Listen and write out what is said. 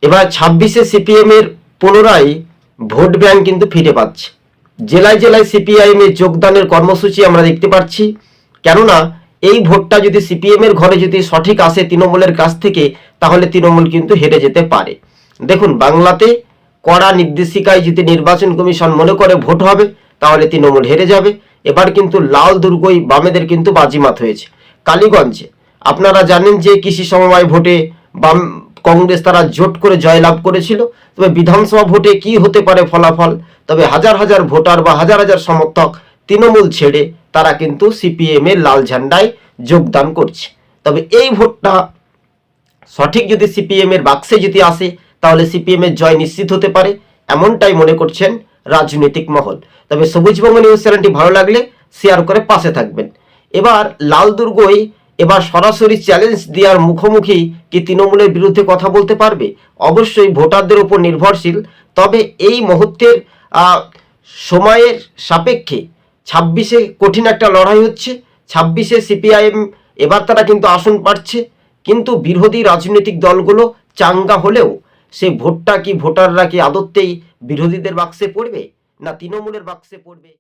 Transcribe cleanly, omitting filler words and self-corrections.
এবার 26-এ সিপিএম এর পুনরায় ভোট ব্যাংক কিন্তু ফিরে পাচ্ছে। জেলায় জেলায় সিপিআইএম এর যোগদানের কর্মসূচি আমরা দেখতে পাচ্ছি। কেননা এই ভোটটা যদি সিপিএম এর ঘরে যদি সঠিক আসে তৃণমূলের কাছ থেকে, তাহলে তৃণমূল কিন্তু হেরে যেতে পারে। দেখুন, বাংলাতে কড়া নির্দেশিকায় যদি নির্বাচন কমিশন মনে করে ভোট হবে, তাহলে তৃণমূল হেরে যাবে। এবার কিন্তু লাল দুর্গই বামেদের কিন্তু বাজিমাত হয়েছে। কালীগঞ্জে আপনারা জানেন যে কৃষি সমবায় ভোটে বাম কংগ্রেস তারা জোট করে জয়লাভ করেছিল। তবে বিধানসভা ভোটে কি হতে পারে ফলাফল, তবে হাজার হাজার ভোটার বা হাজার হাজার সমর্থক তৃণমূল ছেড়ে তারা কিন্তু সিপিএম এর লাল ঝান্ডায় যোগদান করছে। তবে এই ভোটটা সঠিক যদি সিপিএম এর বাক্সে যদি আসে, তাহলে সিপিএম এর জয় নিশ্চিত হতে পারে, এমনটাই মনে করছেন রাজনৈতিক মহল। তবে সবুজবঙ্গ নিউজ চ্যানেলটি ভালো লাগলে শেয়ার করে পাশে থাকবেন। এবার লাল দুর্গই এবার সরাসরি চ্যালেঞ্জ দেওয়ার মুখোমুখি কি তৃণমূলের বিরুদ্ধে কথা বলতে পারবে? অবশ্যই ভোটারদের উপর নির্ভরশীল। তবে এই মুহূর্তের সময়ের সাপেক্ষে 26-এ কঠিন একটা লড়াই হচ্ছে। 26-এ সিপিআইএম এবার তারা কিন্তু আসন পাচ্ছে, কিন্তু বিরোধী রাজনৈতিক দলগুলো চাঙ্গা হলেও সেই ভোটটা কি ভোটাররা কি আদতেই বিরোধীদের বাক্সে পড়বে না তৃণমূলের বাক্সে পড়বে?